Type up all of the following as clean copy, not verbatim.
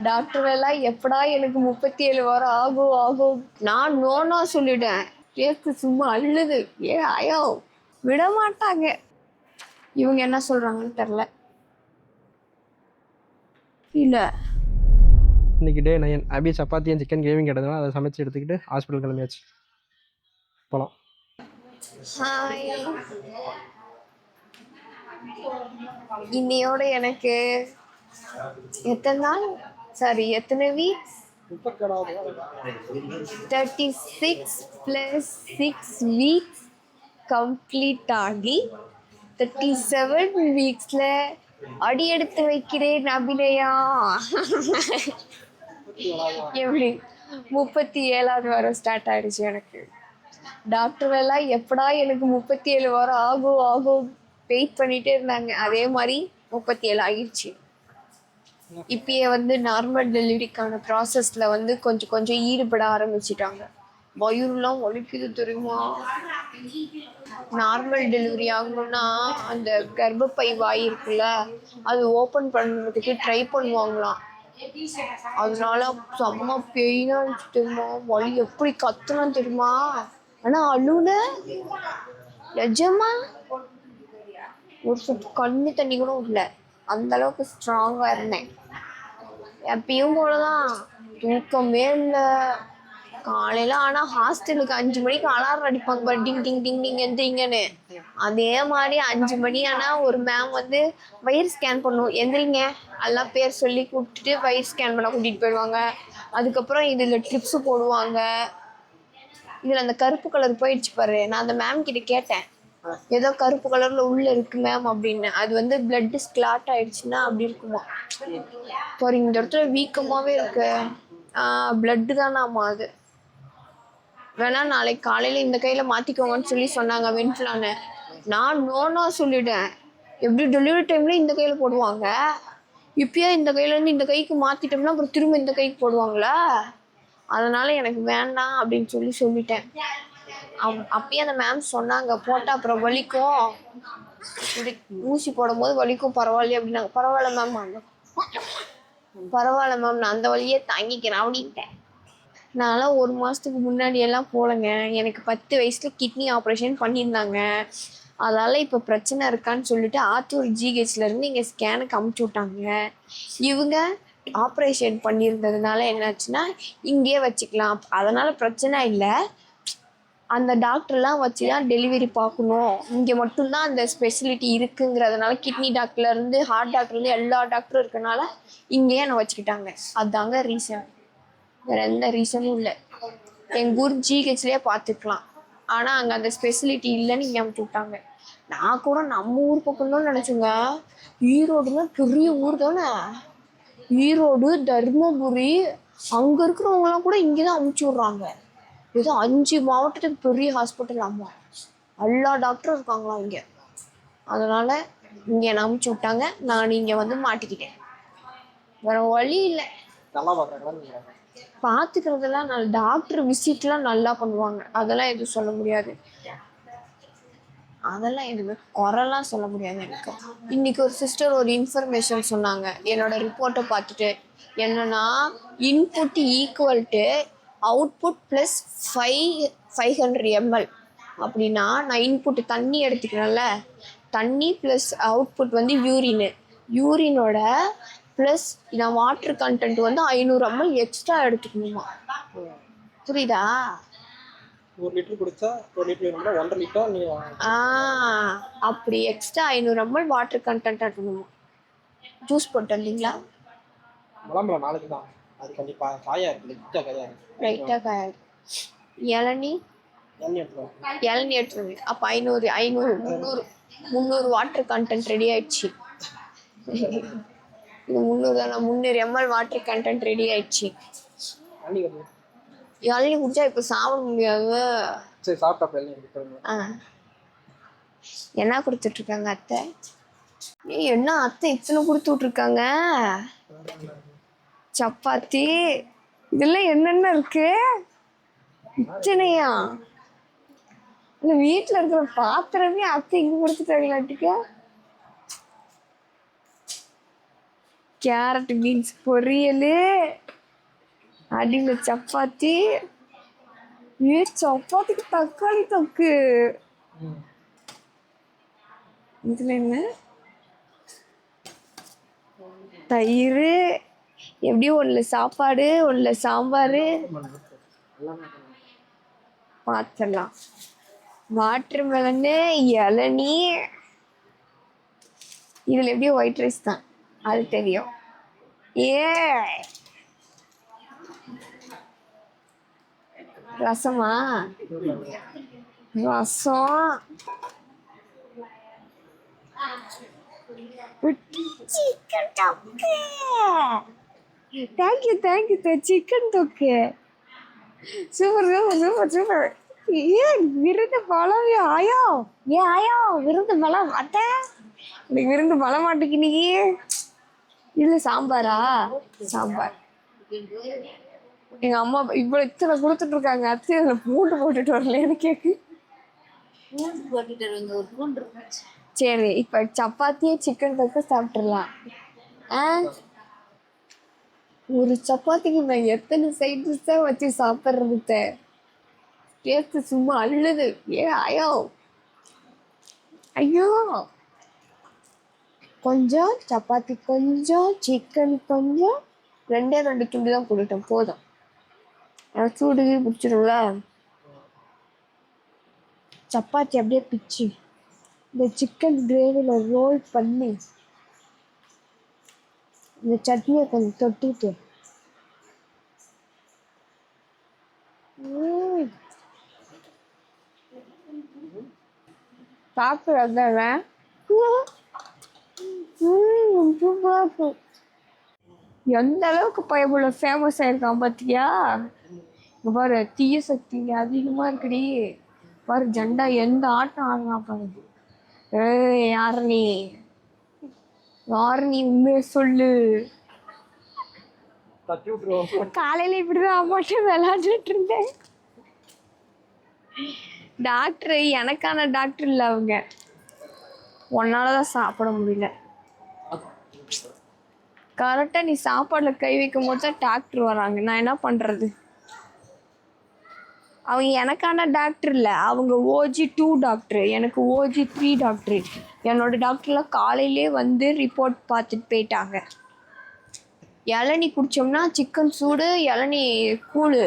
Doctor எல்லாம் எப்படா எனக்கு 37 வாரம் ஆகும் ஆகும். நான் நோனா சொல்லிட்டேன். கேக்கு சும்மா அள்ளுது. ஐயோ விட மாட்டாங்க. இவங்க என்ன சொல்றாங்கன்னு தெரியல. இல்ல இன்னைக்கு டே 9 அபி சப்பாத்தியும் சிக்கன் கிரேவியும் கேட்டதுனால அதை சமைச்சு எடுத்துக்கிட்டு ஹாஸ்பிட்டல் கிளம்பியாச்சு. போகலாம். ஹாய். இன்னையோட எனக்கு எத்தனை நாள் எத்தனை வீக்ஸ்? 36 + 6 வீக்ஸ் கம்ப்ளீட் ஆகி 37 வீக்ஸ்ல அடி எடுத்து வைக்கிறேன் அபிநயா. எப்படி 37வது வாரம் ஸ்டார்ட் ஆயிடுச்சு எனக்கு. டாக்டர் எல்லாம் எப்படா எனக்கு 37 வாரம் ஆகும் ஆகும் வெயிட் பண்ணிட்டே இருந்தாங்க. அதே மாதிரி 37 ஆகிடுச்சு. இப்பயே வந்து நார்மல் டெலிவரிக்கான ப்ராசஸ்ல வந்து கொஞ்சம் கொஞ்சம் ஈடுபட ஆரம்பிச்சிட்டாங்க. வயிறுலாம் வலிக்குது தெரியுமா? நார்மல் டெலிவரி ஆகணும்னா அந்த கர்ப்பப்பை வாய் இருக்குல்ல, அது ஓப்பன் பண்ணுறதுக்கு ட்ரை பண்ணுவாங்களாம். அதனால செம்ம பெயினா இருந்துச்சு தெரியுமா? வலி எப்படி கத்துலாம் தெரியுமா? ஆனா அழுல நிஜமா ஒரு சொட்டு கண்ணு தண்ணி கூட இல்லை. அந்த அளவுக்கு ஸ்ட்ராங்கா இருந்தேன். எப்பயும் போலதான் தூக்கமே இல்லை காலையில. ஆனா ஹாஸ்டலுக்கு 5 மணிக்கு அலாரம் அடிப்பாங்க பாரு, டிங் டிங் டிங் டிங் எந்திரிங்கன்னு. அதே மாதிரி 5 மணி ஆனா ஒரு மேம் வந்து வயிறு ஸ்கேன் பண்ணும், எந்திரிங்க எல்லாம் பேர் சொல்லி கூப்பிட்டுட்டு வயிறு ஸ்கேன் பண்ண கூட்டிட்டு போயிடுவாங்க. அதுக்கப்புறம் இதுல ட்ரிப்ஸ் போடுவாங்க. இதுல அந்த கருப்பு கலர் போயிடுச்சு பாரு. நான் அந்த மேம் கிட்ட கேட்டேன், ஏதோ கருப்பு கலர்ல உள்ள இருக்கு மேம் அப்படின்னு. அது வந்து பிளட் கிளாட் ஆயிடுச்சுன்னா அப்படி இருக்குமா பாரு. இந்த இடத்துல வீக்கமாவே இருக்கு. பிளட்டு தானாமா அது. வேணா நாளைக்கு காலையில இந்த கையில மாத்திக்கோங்கன்னு சொல்லி சொன்னாங்க வென்ட்லான்னு. நான் நோனா சொல்லிட்டேன். எப்படி டெலிவரி டைம்ல இந்த கையில போடுவாங்க, இப்பயே இந்த கையில இருந்து இந்த கைக்கு மாத்திட்டோம்னா அப்புறம் திரும்ப இந்த கைக்கு போடுவாங்களா? அதனால எனக்கு வேண்டாம் அப்படின்னு சொல்லிட்டேன். அப்பயே அந்த மேம் சொன்னாங்க, போட்டா அப்புறம் வலிக்கும், இப்படி ஊசி போடும் போது வலிக்கும், பரவாயில்லையே அப்படின்னாங்க. பரவாயில்ல மேம், பரவாயில்ல மேம், நான் அந்த வழியே தாங்கிக்கிறேன் அப்படின்ட்டேன். நான்லாம் 1 மாதத்துக்கு முன்னாடி எல்லாம் போலங்க. எனக்கு 10 வயசுல கிட்னி ஆப்ரேஷன் பண்ணியிருந்தாங்க. அதனால் இப்போ பிரச்சனை இருக்கான்னு சொல்லிட்டு ஆத்தூர் ஜிஹெச்லேருந்து இங்கே ஸ்கேனுக்கு அமுச்சு விட்டாங்க. இவங்க ஆப்ரேஷன் பண்ணியிருந்ததுனால என்னாச்சுன்னா இங்கேயே வச்சுக்கலாம், அதனால் பிரச்சனை இல்லை. அந்த டாக்டர்லாம் வச்சு தான் டெலிவரி பார்க்கணும், இங்கே மட்டும்தான் அந்த ஸ்பெசிலிட்டி இருக்குங்கிறதுனால கிட்னி டாக்டர்லேருந்து ஹார்ட் டாக்டர்லேருந்து எல்லா டாக்டரும் இருக்கனால இங்கேயே என்னை வச்சுக்கிட்டாங்க. அதுதாங்க ரீசன், வேறு எந்த ரீசனும் இல்லை. எங்கள் ஊர் ஜிஹெச்லேயே பார்த்துக்கலாம், ஆனால் அங்கே அந்த ஸ்பெசிலிட்டி இல்லைன்னு இங்கே அமுச்சு விட்டாங்க. நான் கூட நம்ம ஊர் பக்கம் தான் நினச்சேங்க. ஈரோடுலாம் பெரிய ஊர் தானே, ஈரோடு தர்மபுரி அங்கே இருக்கிறவங்களாம் கூட இங்கே தான் அமுச்சு விட்றாங்க. ஏதோ 5 மாவட்டத்துக்கு பெரிய ஹாஸ்பிட்டல். ஆமாம், எல்லா டாக்டரும் இருக்காங்களாம் இங்கே. அதனால் இங்கே என்னை அமுச்சு விட்டாங்க. நான் இங்கே வந்து மாட்டிக்கிட்டேன், வேறு வழி இல்லை. பார்த்துக்கிறதெல்லாம் டாக்டர் விசிட்லாம் நல்லா பண்ணுவாங்க, அதெல்லாம் எதுவும் சொல்ல முடியாது. அதெல்லாம் எதுவுமே குறைலாம் சொல்ல முடியாது எனக்கு. இன்னைக்கு ஒரு சிஸ்டர் ஒரு இன்ஃபர்மேஷன் சொன்னாங்க என்னோட ரிப்போர்ட்டை பார்த்துட்டு. என்னன்னா input equal to output plus 500 ml அப்படின்னா, நான் இன்புட் தண்ணி எடுத்துக்கிறேன்ல, தண்ணி ப்ளஸ் அவுட்புட் வந்து யூரினோட ப்ளஸ் நான் வாட்டர் கண்டென்ட் வந்து 500 ml எக்ஸ்ட்ரா எடுத்துக்கணுமா. புரியுதா? 1 லிட்டர் குடிச்சா 1 லிட்டர் 1.5 லிட்டர் நீ அப்படி எக்ஸ்ட்ரா 500 ml வாட்டர் கண்டென்ட் எடுக்கணுமா. ஜூஸ் போட்டு வந்தீங்களா? மலம்பழம் நாளைக்கு தான், அது கண்டிப்பா காயா இருக்கு, லைட்டாக காயா இருக்கு. இளநீ எடுத்துருங்க. அப்போ 300 வாட்டர் கண்டென்ட் ரெடி ஆயிடுச்சு. இது 300 ml வாட்டர் கண்டென்ட் ரெடி ஆயிடுச்சு. இளநீ குடிச்சா இப்போ சாப்பிட முடியாது. சரி, சாப்பிட்டா என்ன கொடுத்துட்டு இருக்காங்க அத்தை? என்ன அத்தை இத்தனை கொடுத்து விட்டுருக்காங்க? சப்பாத்தி, இதெல்லாம் என்னென்ன இருக்கு இத்தனையா? இல்லை, வீட்டில் இருக்கிற பாத்திரமே அத்தை இங்கே கொடுத்துட்டாங்களாட்டிக்க. கேரட் பீன்ஸ் பொரியல், அடியில் சப்பாத்தி, சப்பாத்திக்கு தக்காளி தொக்கு. இதுல என்ன தயிர், எப்படியும் ஒன்றுல சாப்பாடு ஒன்றுல சாம்பார் பார்த்துடலாம். வாட்டர் மெலனு, இளநீ, இதில் எப்படியும் ஒயிட் ரைஸ் தான், அது தெரியும். ரசமா? ரசம், சிக்கன் தொக்கு. தேங்க்யூ சிக்கன் தொக்கு. Super super super super. ஏன் விருந்து பழம் ஆயா? ஆயா விருந்து பழம் அத்தை, எனக்கு விருந்து பழ மாட்டேங்க இன்னைக்கு. இல்ல சாம்பாரா? சாம்பார். எங்க அம்மா இவ்வளவு இத்தனை கொடுத்துட்டு இருக்காங்க, அத்தை அதுல பூண்டு போட்டுட்டு வரலன்னு கேக்கு. சரி, இப்ப சப்பாத்தியே சிக்கன் தொக்கு சாப்பிட்டுடலாம். ஒரு சப்பாத்திக்கு நான் எத்தனை சைட் டிஷ்ஷா வச்சு சாப்பிட்றது? டேஸ்ட் சும்மா அள்ளுது. ஐயோ ஐயோ. கொஞ்சம் சப்பாத்தி, கொஞ்சம் சிக்கன், கொஞ்சம் 2 துண்டு தான் கொடுத்தேன், போதும். சூடு பிடிச்சிரும்ல. சப்பாத்தி அப்படியே பிச்சு இந்த சிக்கன் கிரேவில ரோல் பண்ணி இந்த சட்னியை கொஞ்சம் தொட்டிட்டு சாப்பிட்றதானே எந்த அளவுக்கு பயமுள்ள ஃபேமஸ் ஆயிருக்கான் பார்த்தியா? இங்க பாரு, தீய சக்தி அதிகமா இருக்குடி. பாரு ஜெண்டா எந்த ஆட்டம் ஆடுறான் பாரு. யாரு நீ? உண்மையை சொல்லு. காலையில இப்படிதான் அம்மாட்ட விளையாண்டுட்டு இருந்தேன். டாக்டர் எனக்கான டாக்டர் இல்லை, அவங்க உன்னாலதான் சாப்பிட முடியல. கரெக்டா நீ சாப்பாடுல கை வைக்கும் போது தான் டாக்டர் வராங்க. நான் என்ன பண்றது? அவங்க எனக்கான டாக்டர் இல்லை, அவங்க OG 2 டாக்டர், எனக்கு OG 3 டாக்டர். என்னோட டாக்டர்லாம் காலையிலே வந்து ரிப்போர்ட் பார்த்துட்டு போயிட்டாங்க. இளநீ குடித்தோம்னா சிக்கன் சூடு, இளநீ கூழ்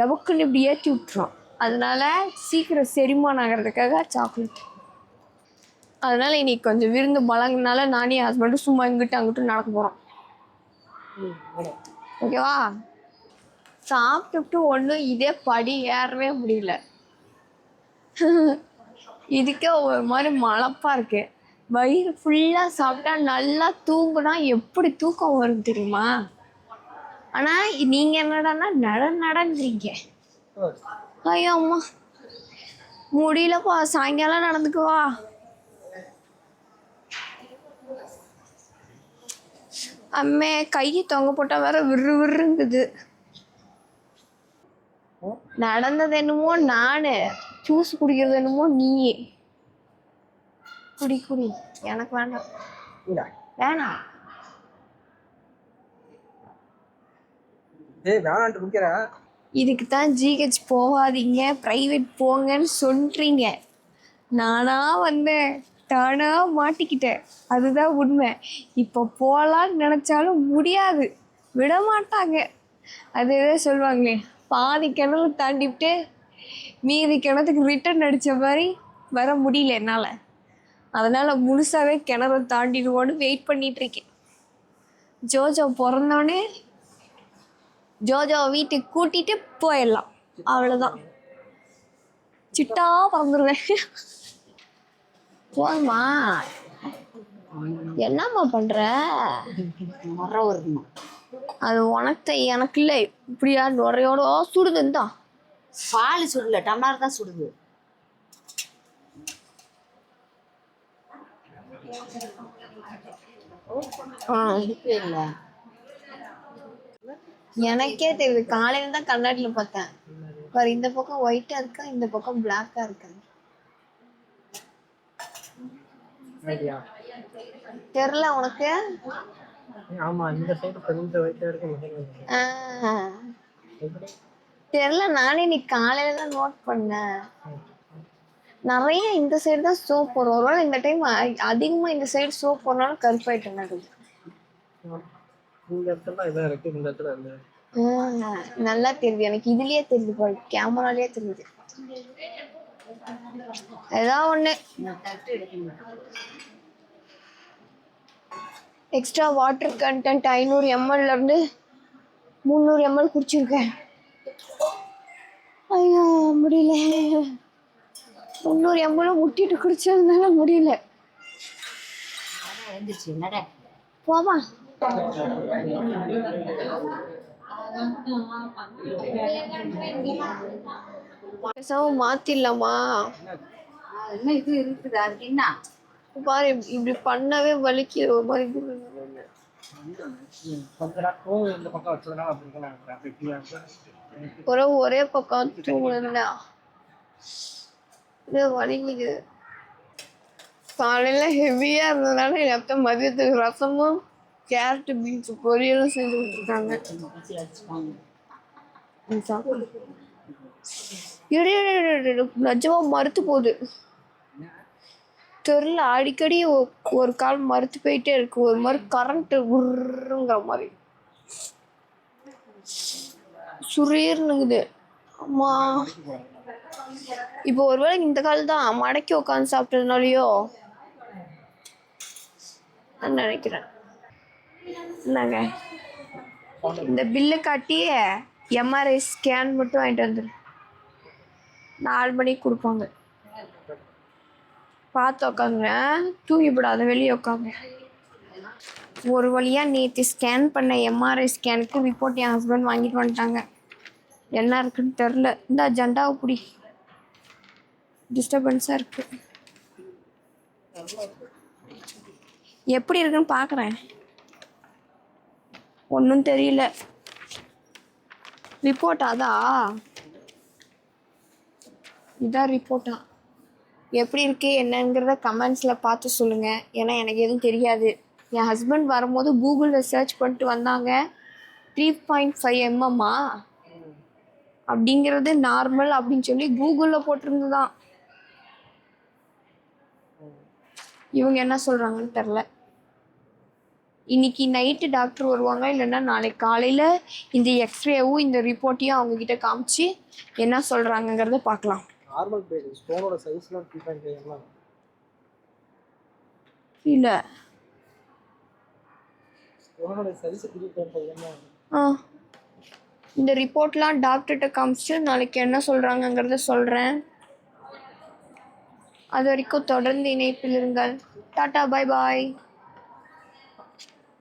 டபுக்குன்னு இப்படி ஏற்றி விட்டுரும். அதனால சீக்கிரம் செரிமானம் ஆகிறதுக்காக சாக்லேட். அதனால இன்னைக்கு கொஞ்சம் விருந்து பழங்கினால நானே ஹஸ்பண்டும் சும்மா இங்கிட்டு அங்கிட்டும் நடக்க போகிறோம். ஓகேவா? சாப்பிட்டுட்டு ஒன்றும் இதே படி ஏறவே முடியல. இதுக்கே ஒரு மாதிரி மலப்பாக இருக்கு. வயிறு ஃபுல்லாக சாப்பிட்டா நல்லா தூங்குனா எப்படி தூக்கம் வரும் தெரியுமா? ஆனால் நீங்கள் என்னடான்னா நடன்றீங்க. ஐயோ அம்மா முடியலப்பா, சாயங்காலம் நடந்துக்குவா. அம்மே கையை தொங்க போட்டால் வேற விறுவிறுங்குது. நடந்தது என்னமோ நானு, ஜூஸ் குடிக்கிறது என்னமோ நீயே. குடி எனக்கு வேண்டாம். வேணாம். இதுக்கு தான் GH போகாதீங்க, பிரைவேட் போங்கன்னு சொல்றீங்க. நானா வந்தேன், தானா மாட்டிக்கிட்டேன். அதுதான் உண்மை. இப்போ போகலான்னு நினைச்சாலும் முடியாது, விட மாட்டாங்க. அதுதான் சொல்லுவாங்களே, பாதி கிணறு தாண்டிவிட்டு மீதி கிணத்துக்கு ரிட்டர்ன் அடித்த மாதிரி வர முடியல என்னால். அதனால் முழுசாகவே கிணறு தாண்டிடுவோன்னு வெயிட் பண்ணிகிட்ருக்கேன். ஜோஜோ பிறந்தோடனே ஜோஜோவை வீட்டுக்கு கூட்டிகிட்டு போயிடலாம், அவ்வளோதான். சிட்டா பறந்துருவேன். போதுமா? என்னம்மா பண்ணுற? அது உனக்கு எனக்கு இல்லை. இப்படியா நுரையோட சுடுதுந்தா? பால் சுடல, டம்ளர் தான் சுடுது. எனக்கே தெரியுது, காலையில தான் கண்ணாடியில பார்த்தேன். பாரு, இந்த பக்கம் ஒயிட்டா இருக்கா, இந்த பக்கம் பிளாக்கா இருக்கா. தெரியல உனக்கு? ஆமா இந்த சைடு கொஞ்சம் வெயிட்டா இருக்கு. தெரியல, நானே நீ காலையில தான் நோட் பண்ணேன். நிறைய இந்த சைடு தான் சோப் போடுறோம். ஒருவேளை இந்த டைம் அதிகமா இந்த சைடு சோப் போடுறனால கருப்பாயிட்டு நடக்குது. இந்த இடத்துல இதான் இருக்கு, இந்த இடத்துல இல்லை. நல்லா தெரியுது எனக்கு, இதுலயே தெரியுது பாரு, கேமராலயே தெரியுது. ஏதாவது ஒண்ணு எக்ஸ்ட்ரா வாட்டர் கண்டென்ட் 500 ml இருந்து 300 ml குடிச்சிருக்கேன். ஐயோ முடியல, 300 ml முட்டிட்டு குடிச்சதுனால முடியல. போமா மாத்திடலாமா? என்ன இது இருக்குது அதுக்கு என்ன பாரு, இப்படி பண்ணவே வலிக்குது ஒரு மாதிரி. இந்த பக்கம் வச்சதுனால அப்படி ஒரே பக்கம் தூங்குனா இது வலிக்குது. காலையில ஹெவியா இருந்ததுனால என் அத்தை மதியத்துக்கு ரசமும் கேரட் பீன்ஸ் பொரியலும் செஞ்சு கொடுத்துருக்காங்க. நிஜமா மறுத்து போகுது தெரியல, அடிக்கடி ஒரு கால் மறுத்து போயிட்டே இருக்கு. ஒரு மாதிரி கரண்ட் உருங்கிற மாதிரி சுரீர்னுங்குது. அம்மா இப்போ ஒருவேளை இந்த கால் தான் மடக்கி உட்காந்து சாப்பிட்டதுனாலயோ நான் நினைக்கிறேன். என்னங்க இந்த பில்லு காட்டி எம்ஆர்ஐ ஸ்கேன் மட்டும் வாங்கிட்டு வந்துரு, 4 மணிக்கு கொடுப்பாங்க. பார்த்து உக்காங்க, தூங்கிப்படாத, வெளியே உட்காங்க. ஒரு வழியா நேற்று ஸ்கேன் பண்ண எம்ஆர்ஐ ஸ்கேனுக்கு ரிப்போர்ட் என் ஹஸ்பண்ட் வாங்கிட்டு வந்துட்டாங்க. என்ன இருக்குன்னு தெரில. இந்த அஜெண்டாவை பிடி, டிஸ்டர்பன்ஸாக இருக்கு. எப்படி இருக்குன்னு பார்க்குறேன், ஒன்றும் தெரியல. ரிப்போர்ட் இதான் ரிப்போர்ட்டா? எப்படி இருக்கு என்னங்கிறத கமெண்ட்ஸில் பார்த்து சொல்லுங்கள். ஏன்னா எனக்கு எதுவும் தெரியாது. என் ஹஸ்பண்ட் வரும்போது கூகுளில் சர்ச் பண்ணிட்டு வந்தாங்க. 3.5 mm அப்படிங்கிறது நார்மல் அப்படின்னு சொல்லி கூகுளில் போட்டிருந்துதான். இவங்க என்ன சொல்கிறாங்கன்னு தெரில. இன்னைக்கு நைட்டு டாக்டர் வருவாங்க, இல்லைன்னா நாளைக்கு காலையில் இந்த எக்ஸ்ரேவும் இந்த ரிப்போர்ட்டையும் அவங்கக்கிட்ட காமிச்சு என்ன சொல்கிறாங்கங்கிறத பார்க்கலாம். நார்மல் பேபி ஸ்டோனோட சைஸ்லாம் 3.5 mm இல்ல, ஸ்டோனோட சைஸ் 3.5 mm. இந்த ரிப்போர்ட்லாம் டாக்டர்கிட்ட காமிச்சு நாளைக்கு என்ன சொல்கிறாங்கங்கிறத சொல்கிறேன். அது வரைக்கும் தொடர்ந்து இணைப்பில் இருங்கள். டாட்டா, பாய் பாய்.